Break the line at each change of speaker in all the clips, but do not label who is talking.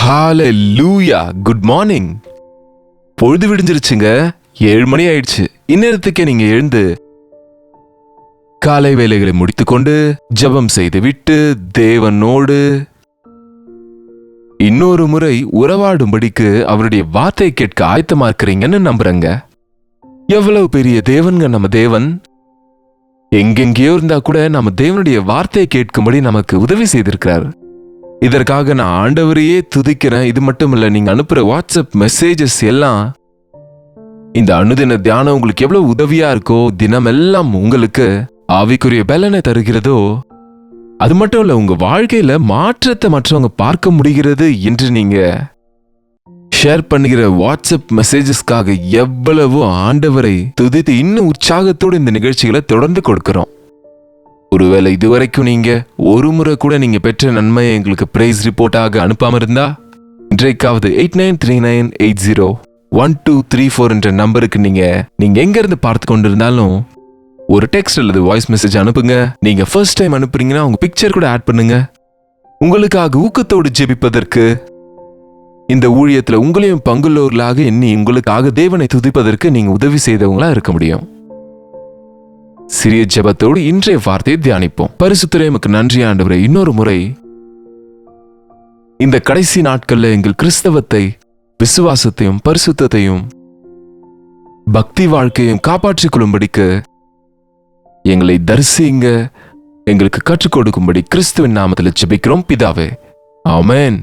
ஹalleluya. Good morning. பொழுது விடிஞ்சிருச்சுங்க. 7 மணி ஆயிடுச்சு. இந்நேரத்துக்கே நீங்க எழுந்து காலை வேலைகளை முடித்துக்கொண்டு ஜெபம் செய்து விட்டு தேவனோடு இன்னொரு முறை உறவாடும்படிக்கு அவருடைய வார்த்தை கேட்க ஆயத்தமா இருக்கிறீங்கன்னு நம்புறேங்க. எவ்வளவு பெரிய தேவன்க நம்ம தேவன். எங்கெங்கேயோ இருந்தா கூட நம்ம தேவனுடைய வார்த்தையை கேட்கும்படி நமக்கு உதவி செய்திருக்கிறார். இதற்காக நான் ஆண்டவரையே துதிக்கிறேன். இது மட்டும் இல்ல, நீங்க அனுப்புற வாட்ஸ்அப் மெசேஜஸ் எல்லாம் இந்த அனுதின தியானம் உங்களுக்கு எவ்வளவு உதவியா இருக்கோ, தினமெல்லாம் உங்களுக்கு ஆவிக்குரிய பலனை தருகிறதோ, அது மட்டும் இல்ல உங்க வாழ்க்கையில மாற்றத்தை மற்றவங்க பார்க்க முடிகிறது என்று நீங்க ஷேர் பண்ணுகிற வாட்ஸ்அப் மெசேஜஸ்க்காக எவ்வளவோ ஆண்டவரை துதித்து இன்னும் உற்சாகத்தோடு இந்த நிகழ்ச்சிகளை தொடர்ந்து கொடுக்கிறோம். ஒருவேளை இதுவரைக்கும் நீங்க ஒரு முறை கூட நீங்க பெற்ற நன்மையை எங்களுக்கு பிரைஸ் ரிப்போர்ட்டாக அனுப்பாம இருந்தா இன்றைக்காவது 8939801234 என்ற நம்பருக்கு நீங்க எங்க இருந்து பார்த்து கொண்டிருந்தாலும் ஒரு டெக்ஸ்ட் அல்லது வாய்ஸ் மெசேஜ் அனுப்புங்க. நீங்க ஃபர்ஸ்ட் டைம் அனுப்புறீங்கன்னா உங்க பிக்சர் கூட ஆட் பண்ணுங்க. உங்களுக்காக ஊக்கத்தோடு ஜெபிப்பதற்கு, இந்த ஊழியத்துல உங்களையும் பங்குள்ளவர்களாக எண்ணி உங்களுக்காக தேவனை துதிப்பதற்கு நீங்க உதவி செய்தவங்களா இருக்க முடியும். சிறிய ஜெபத்தோடு இன்றைய வார்த்தையை தியானிப்போம். பரிசுத்தரே, உமக்கு நன்றி ஆண்டவரே. இன்னொரு முறை இந்த கடைசி நாட்கள்ல எங்கள் கிறிஸ்தவத்தை, விசுவாசத்தையும் பரிசுத்தையும் பக்தி வாழ்க்கையும் காப்பாற்றிக் கொள்ளும்படிக்கு எங்களை தரிசிங்க, எங்களுக்கு கற்றுக் கொடுக்கும்படி கிறிஸ்துவின் நாமத்தில் ஜெபிக்கிறோம் பிதாவே, ஆமென்.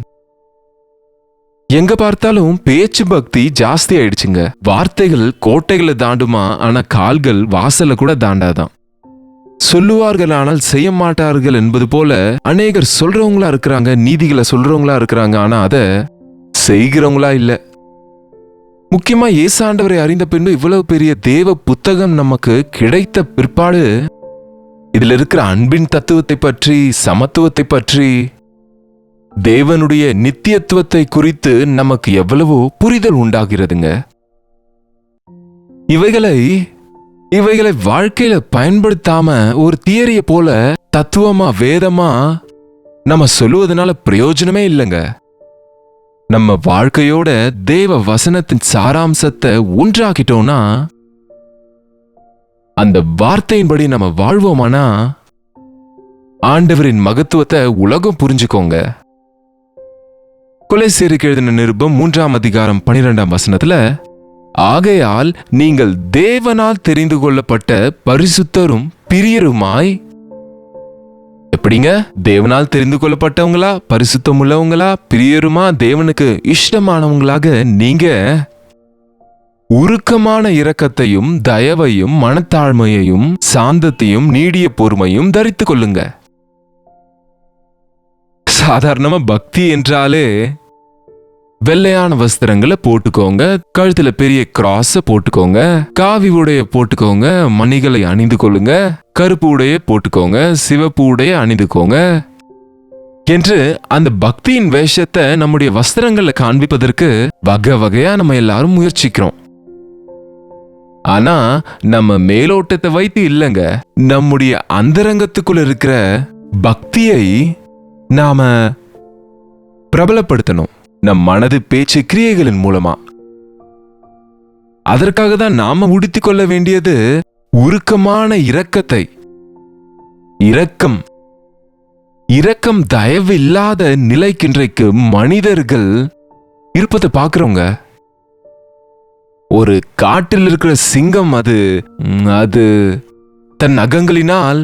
எங்க பார்த்தாலும் பேச்சு பக்தி ஜாஸ்தி ஆயிடுச்சுங்க. வார்த்தைகள் கோட்டைகளை தாண்டுமா, ஆனா கால்கள் வாசல கூட தாண்டாதான். சொல்லுவார்கள் ஆனால் செய்ய மாட்டார்கள் என்பது போல அநேகர் சொல்றவங்களா இருக்கிறாங்க, நீதிகளை சொல்றவங்களா இருக்கிறாங்க, ஆனா அத செய்கிறவங்களா இல்ல. முக்கியமா இயேசுவை அறிந்த பின்பு இவ்வளவு பெரிய தேவ புத்தகம் நமக்கு கிடைத்த பிற்பாடு இதுல இருக்கிற அன்பின் தத்துவத்தை பற்றி, சமத்துவத்தை பற்றி, தேவனுடைய நித்தியத்துவத்தை குறித்து நமக்கு எவ்வளவோ புரிதல் உண்டாகிறதுங்க. இவைகளை வாழ்க்கையில பயன்படுத்தாம ஒரு தியரிய போல தத்துவமா வேதமா நம்ம சொல்லுவதனால பிரயோஜனமே இல்லைங்க. நம்ம வாழ்க்கையோட தேவ வசனத்தின் சாராம்சத்தை ஒன்றாக்கிட்டோம்னா, அந்த வார்த்தையின்படி நம்ம வாழ்வோமானா ஆண்டவரின் மகத்துவத்தை உலகம் புரிஞ்சுக்கோங்க. கொலோசியருக்கு எழுதின நிருபம் 3ஆம் அதிகாரம் 12ஆம் வசனத்துல, ஆகையால் நீங்கள் தேவனால் தெரிந்து கொள்ளப்பட்ட பரிசுத்தரும் பிரியருமாய், எப்படிங்க? தேவனால் தெரிந்து கொள்ளப்பட்டவங்களா, பரிசுத்தம் உள்ளவங்களா, பிரியருமா, தேவனுக்கு இஷ்டமானவங்களாக நீங்க உருக்கமான இரக்கத்தையும் தயவையும் மனத்தாழ்மையையும் சாந்தத்தையும் நீடிய பொறுமையும் தரித்துக் கொள்ளுங்க. சாதாரணமா பக்தி என்றாலே வெள்ளையான வஸ்திரங்களை போட்டுக்கோங்க, கழுத்துல பெரிய கிராஸ போட்டுக்கோங்க, காவி உடைய போட்டுக்கோங்க, மணிகளை அணிந்து கொள்ளுங்க, கருப்பு உடைய போட்டுக்கோங்க, சிவப்பு உடைய அணிந்துக்கோங்க என்று அந்த பக்தியின் வேஷத்தை நம்முடைய வஸ்திரங்களை காண்பிப்பதற்கு வகை வகையா நம்ம எல்லாரும் முயற்சிக்கிறோம். ஆனா நம்ம மேலோட்டத்தை வைத்து இல்லைங்க, நம்முடைய அந்தரங்கத்துக்குள்ள இருக்கிற பக்தியை நாம பிரபலப்படுத்தணும், நம் மனது பேச்சு கிரியைகளின் மூலமா. அதற்காக தான் நாம உடுத்திக் கொள்ள வேண்டியது உருக்கமான இரக்கத்தை. இரக்கம் தயவு இல்லாத நிலைக்கு இன்றைக்கு மனிதர்கள் இருப்பதை பார்க்கிறோங்க. ஒரு காட்டில் இருக்கிற சிங்கம் அது தன் நகங்களினால்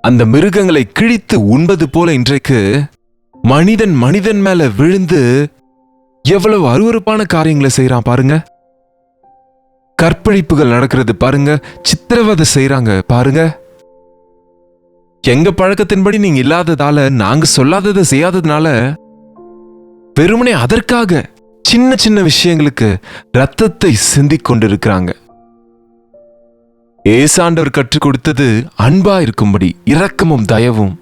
அந்த மிருகங்களை கிழித்து உண்பது போல இன்றைக்கு மனிதன் மேல விழுந்து எவ்வளவு அருவருப்பான காரியங்களை செய்யறான் பாருங்க. கற்பழிப்புகள் நடக்கிறது பாருங்க, சித்திரவதை செய்யறாங்க பாருங்க. எங்க பழக்கத்தின்படி நீங்க இல்லாததால, நாங்க சொல்லாததை செய்யாததுனால, வெறுமனே அதற்காக சின்ன சின்ன விஷயங்களுக்கு ரத்தத்தை சிந்திக் கொண்டிருக்கிறாங்க. ஏசாண்டவர் கற்றுக் கொடுத்தது அன்பா இருக்கும்படி, இரக்கமும் தயவும்.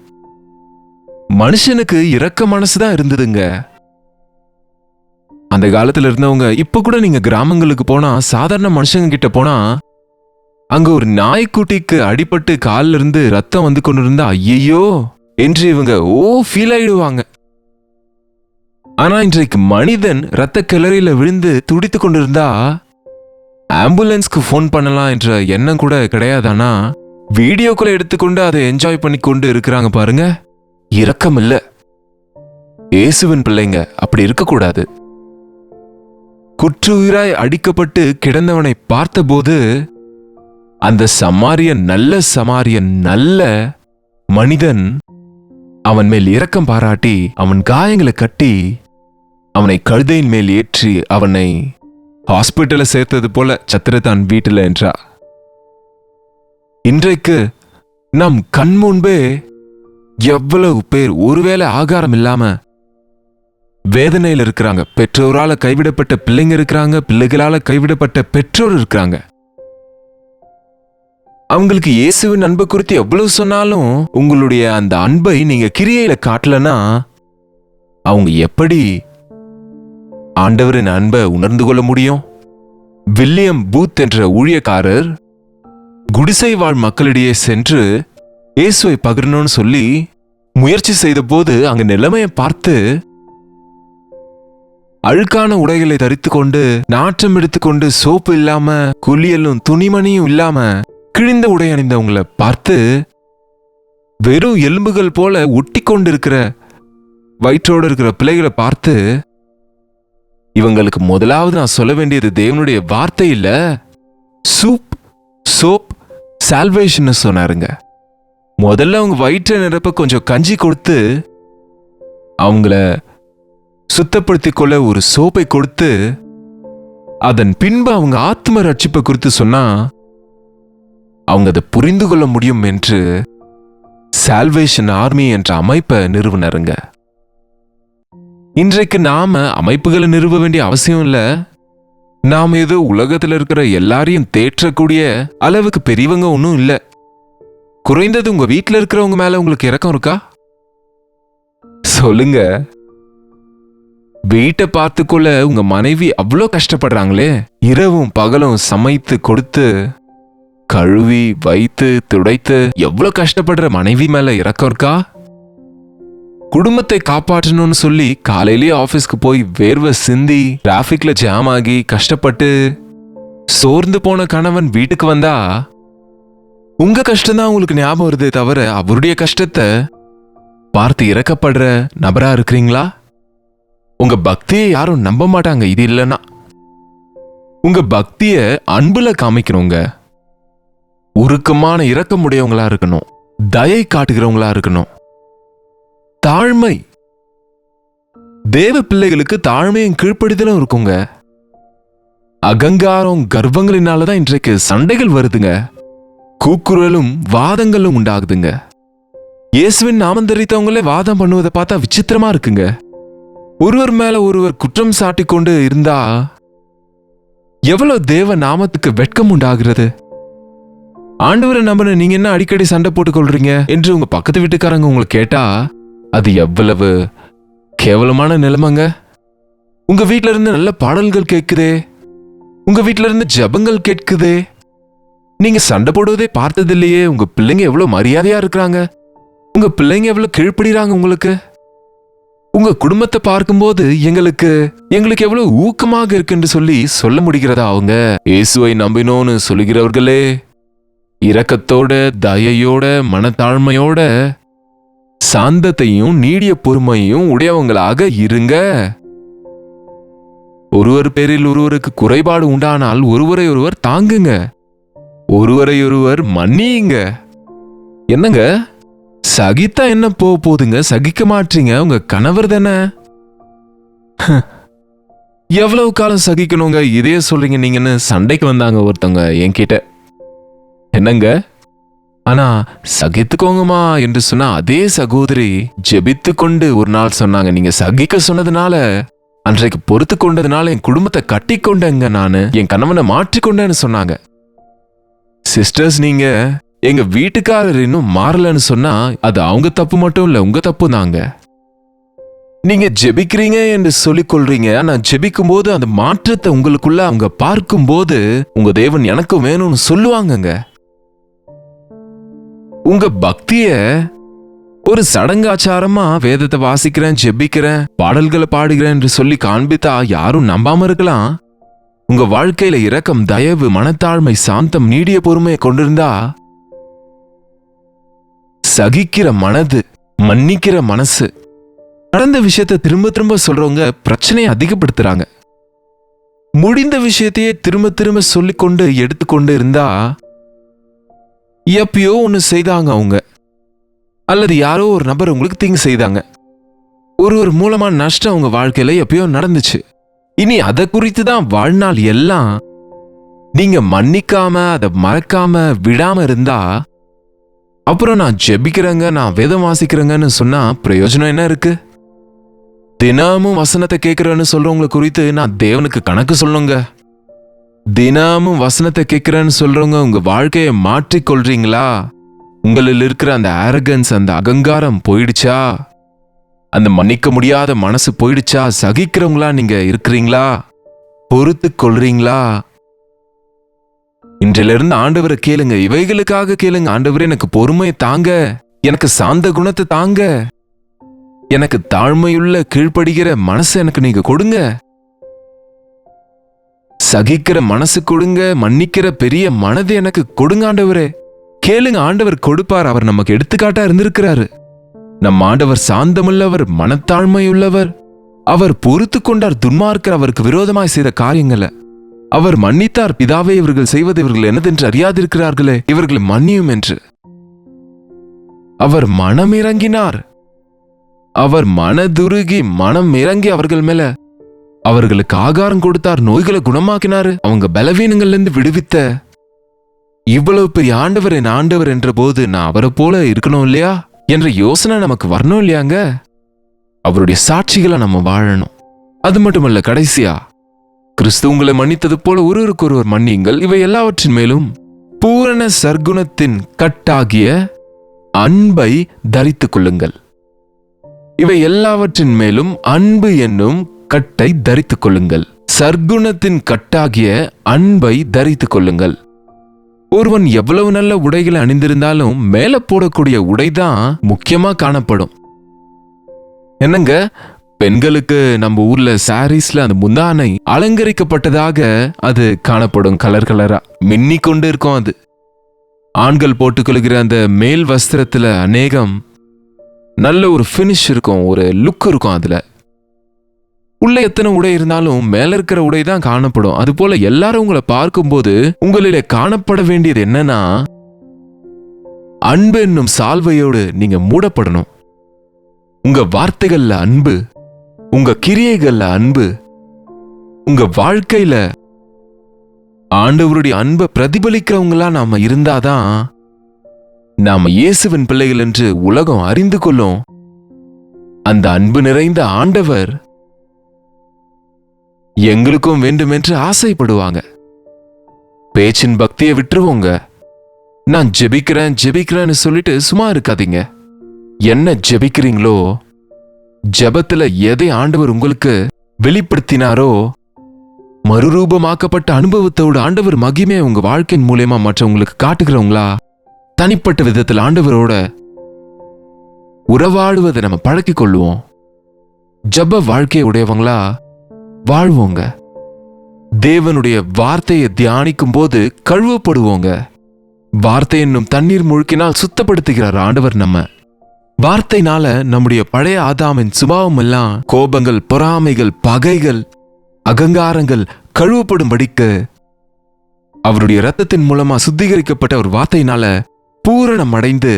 மனுஷனுக்கு இரக்க மனசுதான் இருந்ததுங்க. அந்த காலத்துல இருந்தவங்க இப்ப கூட நீங்க கிராமங்களுக்கு போனா, சாதாரண மனுஷங்க கிட்ட போனா, அங்க ஒரு நாய்க்குட்டிக்கு அடிபட்டு காலில் இருந்து ரத்தம் வந்து கொண்டு இருந்தா ஐயோ என்று இவங்க ஃபீல் ஆயிடுவாங்க. ஆனா இன்றைக்கு மனிதன் ரத்த கிளறியில விழுந்து துடித்து கொண்டிருந்தா ஆம்புலன்ஸ்க்கு ஃபோன் பண்ணலாம் என்ற எண்ணம் கூட கிடையாதானா வீடியோக்குள்ள எடுத்துக்கொண்டு அதை என்ஜாய் பண்ணி கொண்டு இருக்கிறாங்க பாருங்க. இரக்கம் இல்ல. இயேசுவின் பிள்ளைங்க அப்படி இருக்கக்கூடாது. குற்றுயிராய் அடிக்கப்பட்டு கிடந்தவனை பார்த்தபோது அந்த சமாரியன் நல்ல மனிதன் அவன் மேல் இரக்கம் பாராட்டி அவன் காயங்களை கட்டி அவனை கழுதையின் மேல் ஏற்றி அவனை ஹாஸ்பிட்டல சேர்த்தது போல சத்திரத்தான் வீட்டில் என்றா. இன்றைக்கு நம் கண் முன்பே எவ்வளவு பேர் ஒருவேளை ஆகாரம் இல்லாம வேதனையில் இருக்கிறாங்க. பெற்றோரால கைவிடப்பட்ட பிள்ளைங்க இருக்கிறாங்க, பிள்ளைகளால கைவிடப்பட்ட பெற்றோர் இருக்கிறாங்க. அவங்களுக்கு இயேசுவின் அன்பை குறித்து எவ்வளவு சொன்னாலும் உங்களுடைய அந்த அன்பை நீங்க கிரியையில காட்டலனா அவங்க எப்படி ஆண்டவரின் அன்பை உணர்ந்து கொள்ள முடியும்? வில்லியம் பூத் என்ற ஊழியக்காரர் குடிசை வாழ் மக்களிடையே சென்று இயேசுவை பகிரணும்னு சொல்லி முயற்சி செய்த போது அங்க நிலைமையை பார்த்து அழுக்கான உடைகளை தரித்து கொண்டு நாற்றம் எடுத்துக்கொண்டு சோப்பு இல்லாம குளியலும் துணிமணியும் இல்லாம கிழிந்த உடை அணிந்தவங்களை பார்த்து வெறும் எலும்புகள் போல ஒட்டி கொண்டு இருக்கிற வயிற்றோடு இருக்கிற பிள்ளைகளை பார்த்து இவங்களுக்கு முதலாவது நான் சொல்ல வேண்டியது தேவனுடைய வார்த்தை இல்ல, சோப் சால்வேஷன் சொன்னாருங்க. முதல்ல அவங்க வயிற்றை நிரப்ப கொஞ்சம் கஞ்சி கொடுத்து அவங்கள சுத்தப்படுத்திக் கொள்ள ஒரு சோப்பை கொடுத்து அதன் பின்பு அவங்க ஆத்ம ரட்சிப்பை குறித்து சொன்னா அவங்க அதை புரிந்து கொள்ள முடியும் என்று சால்வேஷன் ஆர்மி என்ற அமைப்பை நிறுவனருங்க. இன்றைக்கு நாம அமைப்புகளை நிறுவ வேண்டிய அவசியம் இல்ல. நாம ஏதோ உலகத்துல இருக்கிற எல்லாரையும் தேற்றக்கூடிய அளவுக்கு பெரியவங்க ஒன்றும் இல்ல. குறைந்தது உங்க வீட்டில் இருக்கிறவங்க மேல உங்களுக்கு இரக்கம் இருக்கா? சொல்லுங்க. வீட்டை பார்த்துக்கொள்ள உங்க மனைவி அவ்வளோ கஷ்டப்படுறாங்களே, இரவும் பகலும் சமைத்து கொடுத்து கழுவி வைத்து துடைத்து எவ்வளவு கஷ்டப்படுற மனைவி மேல இரக்கம் இருக்கா? குடும்பத்தை காப்பாற்றணும்னு சொல்லி காலையிலேயே ஆபீஸ்க்கு போய் வேர்வை சிந்தி டிராபிக்ல ஜாம் ஆகி கஷ்டப்பட்டு சோர்ந்து போன கணவன் வீட்டுக்கு வந்தா உங்க கஷ்டம் தான் உங்களுக்கு ஞாபகம் வருதே தவிர அவருடைய கஷ்டத்தை பார்த்து இறக்கப்படுற நபரா இருக்கிறீங்களா? உங்க பக்தியை யாரும் நம்ப மாட்டாங்க இது இல்லைன்னா. உங்க பக்திய அன்புல காமிக்கிறவங்க உருக்கமான இரக்கமுடையவங்களா இருக்கணும், தயை காட்டுகிறவங்களா இருக்கணும். தாழ்மை, தேவ பிள்ளைகளுக்கு தாழ்மையும் கீழ்ப்படிதலும் இருக்குங்க. அகங்காரம் கர்வங்களினாலதான் இன்றைக்கு சண்டைகள் வருதுங்க, கூக்குரலும் வாதங்களும் உண்டாகுதுங்க. இயேசுவின் நாமம் தரித்தவங்களே வாதம் பண்ணுவதை பார்த்தா விசித்திரமா இருக்குங்க. ஒருவர் மேல ஒருவர் குற்றம் சாட்டி கொண்டு இருந்தா எவ்வளவு தேவ நாமத்துக்கு வெட்கம் உண்டாகிறது. ஆண்டவரை நம்பின நீங்க என்ன அடிக்கடி சண்டை போட்டுக் கொள்றீங்க என்று உங்க பக்கத்து வீட்டுக்காரங்க உங்களை கேட்டா அது எவ்வளவு கேவலமான நிலைமைங்க. உங்க வீட்டுல இருந்து நல்ல பாடல்கள் கேட்குதே, உங்க வீட்டுல இருந்து ஜபங்கள் கேட்குதே, நீங்க சண்டை போடுவதே பார்த்தது இல்லையே. உங்க பிள்ளைங்க எவ்வளவு மரியாதையா இருக்கிறாங்க, உங்க பிள்ளைங்க எவ்வளவு கீழ்ப்படுறாங்க உங்களுக்கு. உங்க குடும்பத்தை பார்க்கும்போது எங்களுக்கு எவ்வளவு ஊக்கமாக இருக்குன்னு சொல்ல முடிகிறதா? அவங்க இயேசுவை நம்பினோன்னு சொல்லுகிறவர்களே இரக்கத்தோட தயையோட மனத்தாழ்மையோட சாந்தத்தையும் நீடிய பொறுமையும் உடையவங்களாக இருங்க. ஒருவர் பேரில் ஒருவருக்கு குறைபாடு உண்டானால் ஒருவரை ஒருவர் தாங்குங்க, ஒருவரை ஒருவர் மன்னியுங்க. என்னங்க சகித்தா என்ன போகுதுங்க? சகிக்க மாட்டீங்க, உங்க கணவர் தானே. எவ்வளவு காலம் சகிக்கணுங்க? இதே சொல்றீங்க நீங்கன்னு சண்டைக்கு வந்தாங்க ஒருத்தவங்க என்கிட்ட. என்னங்க ஆனா சகித்துக்கோங்கம்மா என்று சொன்னா அதே சகோதரி ஜெபித்து கொண்டு ஒரு நாள் சொன்னாங்க, நீங்க சகிக்க சொன்னதுனால அன்றைக்கு பொறுத்து கொண்டதுனால என் குடும்பத்தை கட்டி கொண்டேங்க, நானு என் கணவனை மாற்றிக்கொண்டேன்னு சொன்னாங்க. சிஸ்டர்ஸ், நீங்க எங்க வீட்டுக்காரர் இன்னும் மாறலன்னு சொன்னா அது அவங்க தப்பு மட்டும் இல்ல, உங்க தப்பு தாங்க. நீங்க ஜெபிக்கிறீங்க என்று சொல்லிக் கொள்றீங்க, ஆனா ஜெபிக்கும் போது அந்த மாற்றத்தை உங்களுக்குள்ள அவங்க பார்க்கும் போது உங்க தேவன் எனக்கு வேணும்னு சொல்லுவாங்கங்க. உங்க பக்திய ஒரு சடங்காச்சாரமா வேதத்தை வாசிக்கிறேன், ஜெபிக்கிறேன், பாடல்களை பாடுகிறேன் என்று சொல்லி காண்பித்தா யாரும் நம்பாம இருக்கலாம். உங்க வாழ்க்கையில இரக்கம், தயவு, மனத்தாழ்மை, சாந்தம், நீடிய பொறுமையை கொண்டிருந்தா, சகிக்கிற மனது, மன்னிக்கிற மனசு, நடந்த விஷயத்தை திரும்ப திரும்ப சொல்றவங்க பிரச்சனையை அதிகப்படுத்துறாங்க. முடிந்த விஷயத்தையே திரும்ப திரும்ப சொல்லிக்கொண்டு எடுத்துக்கொண்டு இருந்தா எப்பயோ ஒன்று செய்தாங்க அவங்க, அல்லது யாரோ ஒரு நபர் உங்களுக்கு தீங்கு செய்தாங்க, ஒருவர் மூலமா நஷ்டம் உங்க வாழ்க்கையில எப்பயோ நடந்துச்சு. இனி அதை குறித்து தான் வாழ்நாள் எல்லாம் நீங்க மன்னிக்காம அதை மறக்காம விடாம இருந்தா, அப்புறம் நான் ஜெபிக்கிறேங்க, நான் வேதம் வாசிக்கிறேங்கன்னு சொன்னா பிரயோஜனம் என்ன இருக்கு? தினமும் வசனத்தை கேட்கிறேன்னு சொல்றவங்களை குறித்து நான் தேவனுக்கு கணக்கு சொல்லுங்க. தினமும் வசனத்தை கேட்கிறேன்னு சொல்றவங்க உங்க வாழ்க்கையை மாற்றிக்கொள்றீங்களா? உங்களில் இருக்கிற அந்த அரகன்ஸ், அந்த அகங்காரம் போயிடுச்சா? அந்த மன்னிக்க முடியாத மனசு போயிடுச்சா? சகிக்கிறவங்களா நீங்க இருக்கிறீங்களா? பொறுத்து கொள்றீங்களா? இன்றிலிருந்து ஆண்டவரை கேளுங்க, இவைகளுக்காக கேளுங்க. ஆண்டவரே, எனக்கு பொறுமையை தாங்க, எனக்கு சாந்த குணத்தை தாங்க, எனக்கு தாழ்மையுள்ள கீழ்ப்படுகிற மனசு எனக்கு நீங்க கொடுங்க, சகிக்கிற மனசு கொடுங்க, மன்னிக்கிற பெரிய மனது எனக்கு கொடுங்க ஆண்டவரே. கேளுங்க, ஆண்டவர் கொடுப்பார். அவர் நமக்கு எடுத்துக்காட்டா இருந்திருக்கிறாரு. நம் ஆண்டவர் சாந்தமுள்ளவர், மனத்தாழ்மையுள்ளவர். அவர் பொறுத்து கொண்டார் துன்மார்க்கர் அவருக்கு விரோதமாய் செய்த காரியங்களை. அவர் மன்னித்தார். பிதாவே, இவர்கள் செய்வது இவர்கள் என்னதென்று அறியாதிருக்கிறார்களே, இவர்களை மன்னியும் என்று. அவர் மனம் இறங்கினார். அவர் மனதுருகி மனம் இறங்கி அவர்கள் மேல அவர்களுக்கு ஆகாரம் கொடுத்தார், நோய்களை குணமாக்கினாரு, அவங்க பலவீனங்கள்ல இருந்து விடுவித்த இவ்வளவு பெரிய ஆண்டவர் என் ஆண்டவர் என்ற போது நான் அவரை போல இருக்கணும் இல்லையா என்ற யோசனை நமக்கு வரணும் இல்லையாங்க? அவருடைய சாட்சிகளை நம்ம வாழணும். அது மட்டுமல்ல, கடைசியா கிறிஸ்து உங்களை மன்னித்தது போல ஒருவருக்கொருவர் மன்னியுங்கள். இவை எல்லாவற்றின் மேலும் பூரண சர்க்குணத்தின் கட்டாகிய அன்பை தரித்துக் கொள்ளுங்கள். இவை எல்லாவற்றின் மேலும் அன்பு என்னும் கட்டை தரித்துக் கொள்ளுங்கள். சர்க்குணத்தின் கட்டாகிய அன்பை தரித்துக் கொள்ளுங்கள். ஒருவன் எவ்வளவு நல்ல உடைகளை அணிந்திருந்தாலும் மேல போடக்கூடிய உடைதான் முக்கியமா காணப்படும். என்னங்க, பெண்களுக்கு நம்ம ஊர்ல சாரீஸ்ல அந்த முந்தானை அலங்கரிக்கப்பட்டதாக அது காணப்படும், கலர் கலரா மின்னி கொண்டு இருக்கும். அது ஆண்கள் போட்டுக்கொள்கிற அந்த மேல் வஸ்திரத்துல அநேகம் நல்ல ஒரு ஃபினிஷ் இருக்கும், ஒரு லுக் இருக்கும். அதுல உள்ள எத்தனை உடை இருந்தாலும் மேல இருக்கிற உடை தான் காணப்படும். அது போல எல்லாரும் உங்களை பார்க்கும்போது உங்களிலே காணப்பட வேண்டியது என்னன்னா, அன்பு என்னும் சால்வையோடு நீங்க மூடப்படணும். உங்க வார்த்தைகள்ல அன்பு, உங்க கிரியைகள்ல அன்பு, உங்க வாழ்க்கையில ஆண்டவருடைய அன்பை பிரதிபலிக்கிறவங்களா நாம இருந்தாதான் நாம இயேசுவின் பிள்ளைகள் என்று உலகம் அறிந்து கொள்ளும். அந்த அன்பு நிறைந்த ஆண்டவர் எங்களுக்கும் வேண்டும் என்று ஆசைப்படுவாங்க. பேச்சின் பக்தியை விட்டுருவோங்க. நான் ஜெபிக்கிறேன் ஜெபிக்கிறேன்னு சொல்லிட்டு சும்மா இருக்காதீங்க. என்ன ஜெபிக்கிறீங்களோ, ஜெபத்துல எதை ஆண்டவர் உங்களுக்கு வெளிப்படுத்தினாரோ, மறுரூபமாக்கப்பட்ட அனுபவத்தோடு ஆண்டவர் மகிமையை உங்க வாழ்க்கையின் மூலமா மற்றவங்களுக்கு காட்டுகிறவங்களா, தனிப்பட்ட விதத்தில் ஆண்டவரோட உறவாடுவதை நம்ம பழக்கிக் கொள்ளுவோம். ஜெப வாழ்க்கையை உடையவங்களா வாழ்வோங்க. தேவனுடைய வார்த்தையை தியானிக்கும் போது கழுவப்படுவோங்க. வார்த்தை என்னும் தண்ணீர் முழுக்கினால் சுத்தப்படுத்துகிறார் ஆண்டவர். நம்ம வார்த்தைனால நம்முடைய பழைய ஆதாமின் சுபாவம் எல்லாம், கோபங்கள், பொறாமைகள், பகைகள், அகங்காரங்கள் கழுவப்படும்படிக்கு அவருடைய இரத்தத்தின் மூலமா சுத்திகரிக்கப்பட்ட ஒரு வார்த்தையினால பூரணம் அடைந்து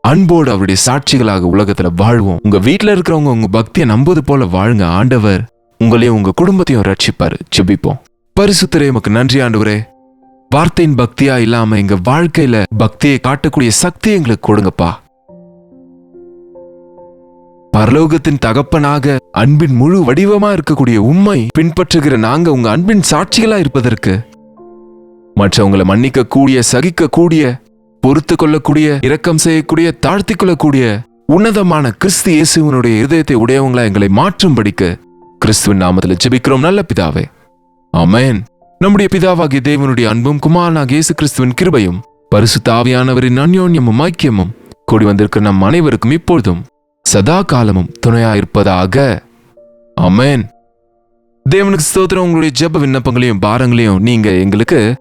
அன்போடு அவருடைய சாட்சிகளாக உலகத்துல வாழ்வோம். உங்க வீட்டுல இருக்கிறவங்க உங்க பக்தியை நம்புவது போல வாழுங்க. ஆண்டவர் உங்களையும் உங்க குடும்பத்தையும் ரட்சிப்பாரு. ஜெபிப்போம். பரிசுத்தரே, உமக்கு நன்றி ஆண்டவரே. வார்த்தையின் பக்தியா இல்லாம எங்க வாழ்க்கையில பக்தியை காட்டக்கூடிய சக்தி எங்களுக்கு கொடுங்கப்பா. பரலோகத்தின் தகப்பனாக அன்பின் முழு வடிவமா இருக்கக்கூடிய உம்மை பின்பற்றுகிற நாங்க உங்க அன்பின் சாட்சிகளா இருப்பதற்கு, மற்றவங்களை மன்னிக்க கூடிய, சகிக்க கூடிய, பொறுத்து கொள்ளக்கூடிய, இரக்கம் செய்யக்கூடிய, தாழ்த்தி கொள்ளக்கூடிய உன்னதமான கிறிஸ்து இயேசுவினுடைய இதயத்தை உடையவங்களா எங்களை மாற்றும்படிக்கு கிறிஸ்துவின் நாமத்தில் ஜெபிக்கிறோம் நல்ல பிதாவே, ஆமென். நம்முடைய பிதாவாகிய தேவனுடைய அன்பும் குமாரனாகிய இயேசு கிறிஸ்துவின் கிருபையும் பரிசுத்த ஆவியானவரின் அன்யோன்யமும் ஐக்கியமும் கூடி வந்திருக்கிற நம் அனைவருக்கும் இப்பொழுதும் சதா காலமும் துணையாயிருப்பதாக. ஆமென். தேவனுக்கு ஸ்தோத்திரம். உங்களுடைய ஜெப விண்ணப்பங்களையும் பாரங்களையும் நீங்க எங்களுக்கு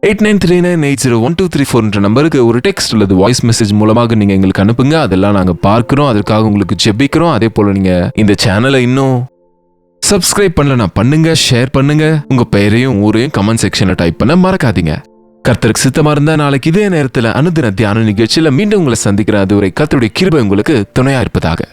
8939801234 நம்பருக்கு ஒரு டெக்ஸ்ட் அல்லது வாய்ஸ் மெசேஜ் மூலமாக நீங்க எங்களுக்கு அனுப்புங்க. அதெல்லாம் நாங்க பார்க்கிறோம், அதற்காக உங்களுக்கு ஜெபிக்கிறோம். அதே போல நீங்க இந்த சேனலை இன்னும் சப்ஸ்கிரைப் பண்ணலனா பண்ணுங்க, ஷேர் பண்ணுங்க. உங்க பெயரையும் ஊரையும் கமெண்ட் செக்ஷன்ல டைப் பண்ண மறக்காதீங்க. கர்த்தருக்கு சித்தமா இருந்தா நாளைக்கு இதே நேரத்துல அனுதின தியான நிகழ்ச்சியில மீண்டும் உங்களை சந்திக்கிறேன். அதுவரை கர்த்தருடைய கிருபை உங்களுக்கு துணையா இருப்பதாக.